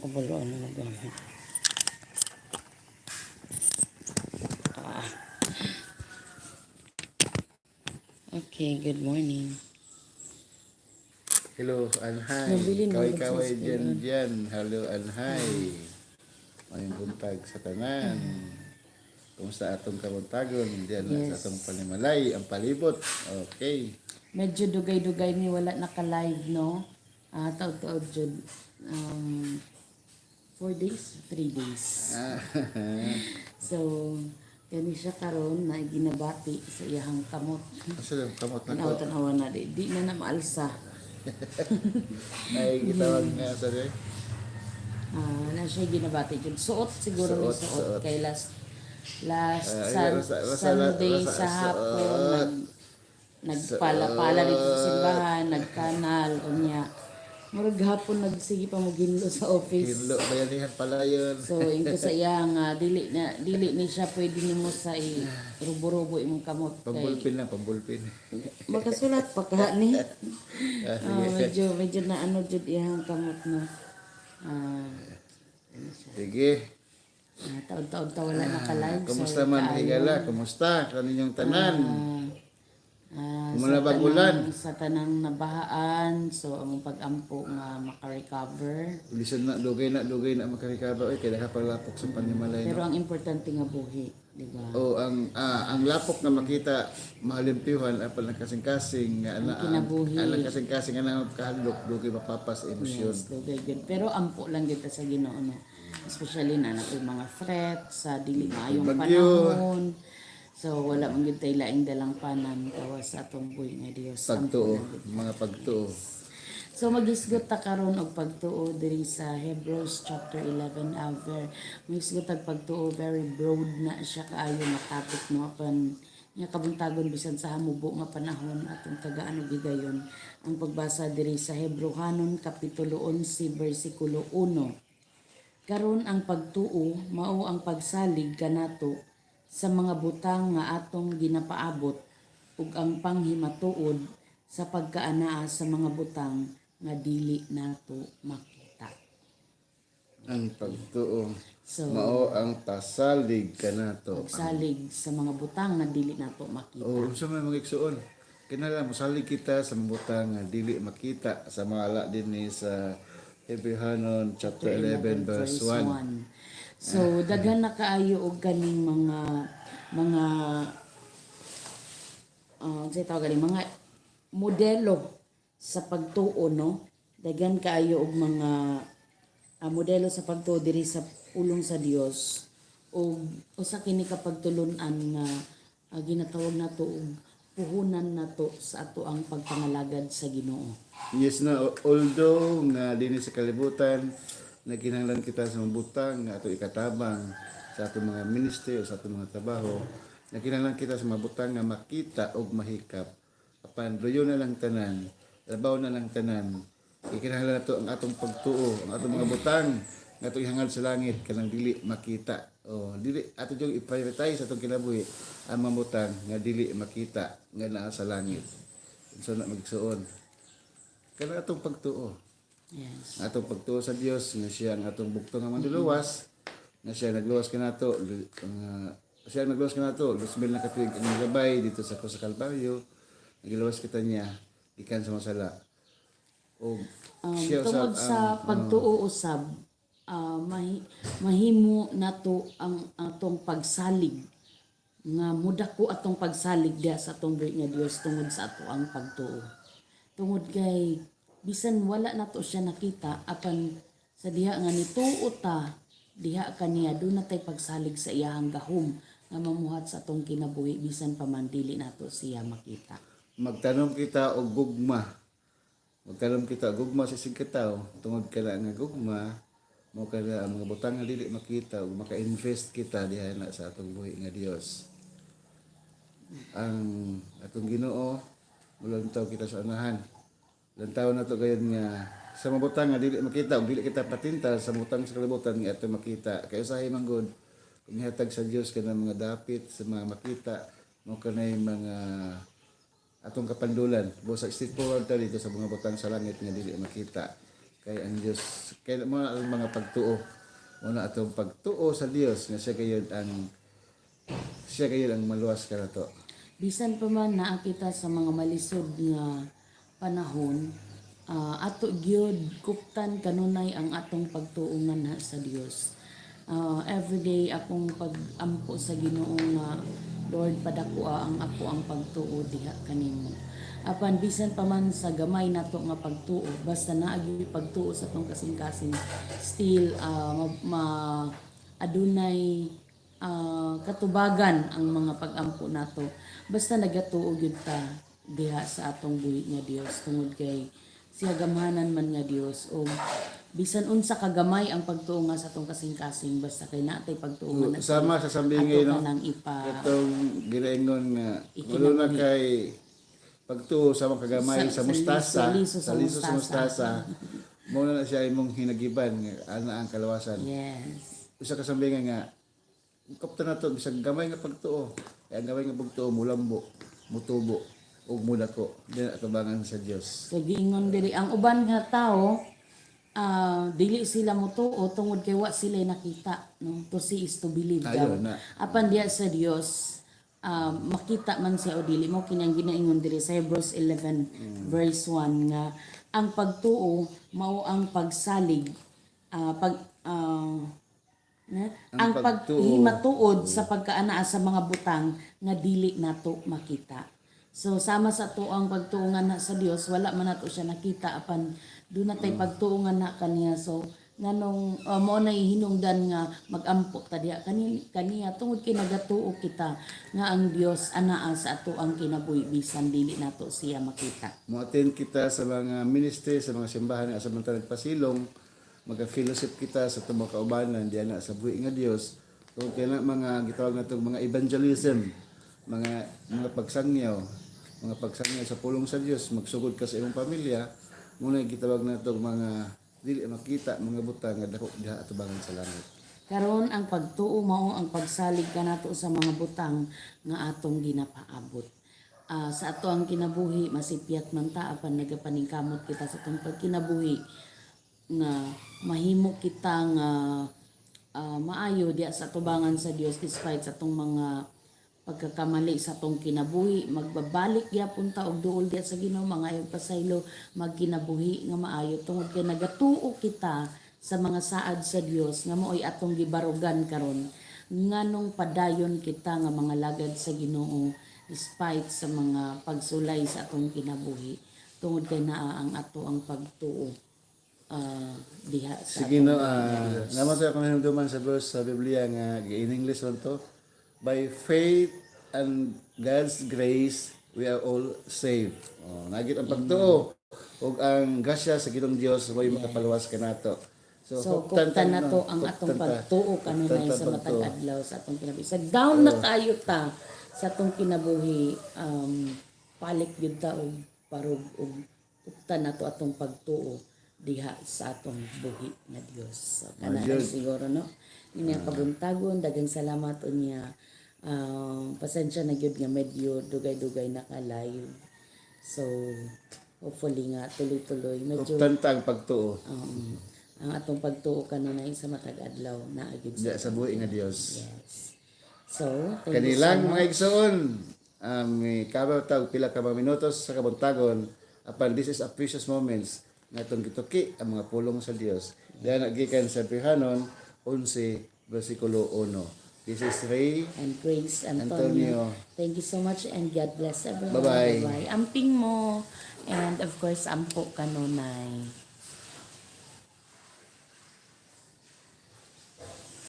Kabalo ano na gamit. Okay, good morning. Hello, Anhay. Nabili na ba sa Kaway-kaway school? dyan. Hello, Anhay. Mayong buntag sa tanan. Kumusta atong kabuntagon? Diyan na sa Yes. atong panimalay, ang palibot. Okay. Medyo dugay-dugay ni wala naka-live, no? Taod-taod jud. 4 days? 3 days. So, kani siya karon na ginabati sa iyahang kamot. Asa lang kamot na ko? Tanaw-tanawa na di na na maalsa. Ay, gitawag nga sa rin. Na siya ginabati jud. Suot siguro ni Suot. suot kay last Rasa- Sunday sa hapon nagpala-pala dito sa simbahan, nagkanal unya. Murag hapon nagsige pa mo ginlo sa office. Hinlo, bayanihan pala yun. So ito sa iya nga dili ni siya pwede nimo sa rubo-rubo imong kamot kay Pambulpin lang, pambulpin. makasulat pa ka ni. Sige. Medyo na ano jud iyang kamot no. Sige. Taon-taon ta wala naka-live. Kumusta Sorry man, kaayo. higala? Kumusta? Kaninyong tanan? Kumalabag sa ulan. sa tanang nabahaan, so ang pag-ampo nga maka-recover. Bilisan na, dugay na makarikaba. Ay, kaya kapalapok sa panimalay. Pero No? ang importante nga buhi, di ba? O, ang lapok na makita, mahalimpiwan, apal ng kasing-kasing, nga Ang kinabuhi. ang kasing-kasing, nga na kahalok, dugay mapapas emosyon. Yes, dugay good. Pero ampo lang gid ta sa Ginoo no. Especially na nato mga threat sa dili maayong Bagyo. panahon. So wala man gid tay laing dalang panan kawas sa atong buhi nga Dios. Pagtuo, mga pagtuo. So magisgot ta karon og pagtuo diri sa Hebrews chapter 11 magisgot tag pagtuo very broad na siya kaayo nga topic no apan nga kabuntagon bisan sa hamubo nga panahon atong tagaan og gigayon ang pagbasa diri sa Hebrehanon kapitulo 11 bersikulo 1. Karon ang pagtuo mao ang pagsalig kanato sa mga butang nga atong ginapaabot ug ang panghimatuod sa pagkaanaa sa mga butang nga dili nato makita. Ang pagtuo. So, Mao ang pasalig ka na to. pagsalig sa mga butang nga dili nato makita. O, unsa may mga igsuon? Kinala, masalig kita sa mga butang nga dili makita sa mga ala din ni sa Hebrehanon chapter 11 verse 1. So daghan na kaayo og kaning mga say tawag galing mga modelo sa pagtuo no. Daghan kaayo og mga modelo sa pagtuo diri sa pulong sa Dios og usa kini ka pagtulon-an nga ginatawag nato og puhunan nato sa ato ang pagpangalagad sa Ginoo. Yes na, although nga din sa kalibutan, nagkinahanglan kita sa mga butang nga ato ikatabang sa atong mga ministry o sa atong mga trabaho, nagkinahanglan kita sa mga butang nga makita og mahikap. Apan doyo na lang tanan, trabaho na lang tanan. Ikinahanglan nato ang atong pagtuo, ang atong mga butang nga ato ihangad sa langit kanang dili makita. O dili ato jud i-prioritize atong kinabuhi ang mga butang nga dili makita nga naa sa langit. So na magsuon. Kanang atong pagtuo. Yes. Atong pagtuo sa Dios nga siya ang atong bugtong nga manluluwas, nga siya nagluwas kanato, siya nagluwas kanato, 2000 na katuig ang gabay dito sa Cross Calvario, nagluwas kita niya ikan sa masala. O siya Tungod sa pagtuo usab, mahimo nato ang atong pagsalig nga mudako atong pagsalig diha sa atong great nga Dios tungod sa ato ang pagtuo. Tungod kay bisan wala nato siya nakita apan sa diha nga nituo ta diha kaniya do na tay pagsalig sa iyahang gahom nga mamuhat sa atong kinabuhi bisan pa man dili nato siya makita. magtanom kita og gugma. Magtanom kita og gugma sa isig kataw, tungod kala nga gugma mo kada ang mga butang nga dili makita ug maka-invest kita diha na sa atong buhi nga Dios. Ang atong Ginoo mulantaw kita sa anahan. Lantaw na to gayon nga sa mga butang nga dili makita ug dili kita patintal sa butang sa kalibutan nga ato makita. Kay usahay man gud kung ihatag sa Dios kanang mga dapit sa mga makita mo kanay mga atong kapandulan. Busa straightforward ta dito sa mga butang sa langit nga dili makita. kay ang Dios kay mo na ang mga pagtuo muna atong pagtuo sa Dios nga siya gayud ang maluwas ka nato. Bisan pa man naa kita sa mga malisod nga panahon, ato gyud kuptan kanunay ang atong pagtuungan na sa Dios. Everyday akong pag-ampo sa Ginoo nga Lord padakua ang ako ang pagtuo diha kanimo. Apan bisan pa man sa gamay nato nga pagtuo, basta naa gyud pagtuo sa tong kasing-kasing, still adunay katubagan ang mga pag-ampo nato. Basta nagatuo gyud ta diha sa atong buhi nga Dios tungod kay siya gamhanan man nga Dios o bisan unsa kagamay ang pagtuo nga sa atong kasing-kasing basta kay natay pagtuo nga Sama sa sambingay no. nang ipa Itong ginaingon nga wala na kay pagtuo sa mga kagamay sa mustasa, sa liso sa mustasa. Mo na siya imong hinagiban nga ana ang kalawasan. Yes. Usa ka sambingay nga kapta na to bisag gamay nga pagtuo. Kaya ang gamay nga pagtuo mulambo, mutubo ug mudako. Dili atubangan sa Dios. So giingon diri ang uban nga tao dili sila motuo tungod kay wa sila nakita no, to see is to believe daw. Ayun na. Apan diya sa Dios makita man siya o dili mo kinyang ginaingon diri sa Hebrews 11 verse 1 nga ang pagtuo mao ang pagsalig ang paghimatuod sa pagkaanaa sa mga butang nga dili nato makita. So sama sa tuang pagtuungan na sa Dios wala man nato siya nakita apan do na tay pagtuungan na kaniya. So nganong mo na hinungdan nga magampo ta diha kaniya tungod kay nagatuo kita nga ang Dios anaa sa ato ang kinabuhi bisan dili nato siya makita. Mo-attend kita sa mga ministry, sa mga simbahan nga samantala nagpasilong, mag-fellowship kita sa tumang kaubanan diyan na sa buhi nga Dios. So kaya mga gitawag natong mga evangelism, mga pagsangyaw sa pulong sa Dios, magsugod ka sa imong pamilya, muna gitawag natong mga dili makita mga butang nga dako diha atubangan sa langit. Karon ang pagtuo mao ang pagsalig kanato sa mga butang nga atong ginapaabot. Sa ato ang kinabuhi masipyat man ta apan nagapaningkamot kita sa atong pagkinabuhi nga mahimo kita nga maayo diya sa tubangan sa Dios despite sa atong mga pagkakamali sa atong kinabuhi. Magbabalik gyapon ta og duol diya sa Ginoo mga ayog pasaylo magkinabuhi nga maayo tungod kay nagatuo kita sa mga saad sa Dios nga mo'y atong gibarugan karon nganong padayon kita nga mga lagad sa Ginoo despite sa mga pagsulay sa atong kinabuhi tungod kay naa ang ato ang pagtuo diha sa sige no, naman sa akong hinumduman sa verse sa Biblia nga in English lang to. By faith and God's grace, we are all saved. Nagit ang pagtuo ug ang grasya sa Ginoong Dios way makapaluwas kanato. So kuptan na to ang atong pagtuo kanunay sa matag adlaw sa atong kinabuhi. Sa down na kayo ta sa atong kinabuhi palik gyud ta og parog og kuptan na to atong pagtuo diha sa atong buhi nga Dios. So kana siguro no. Inya kabuntagon daghang salamat unya. Pasensya na gyud nga medyo dugay-dugay na ka live. So hopefully nga tuloy-tuloy medyo tantang pagtuo. Ang atong pagtuo kanunay sa matag adlaw na agid sa buhi nga Dios. Yes. So kanilang mga igsoon may kabaw tag pila ka mga minutos sa kabuntagon apan this is a precious moments nga atong gituki ang mga pulong sa Dios. Diyan nagikan sa Pihanon 11 versikulo 1. This is Ray and Grace Antonio. Thank you so much and God bless everyone. Bye-bye. Bye-bye. Amping mo and of course ampo kanunay.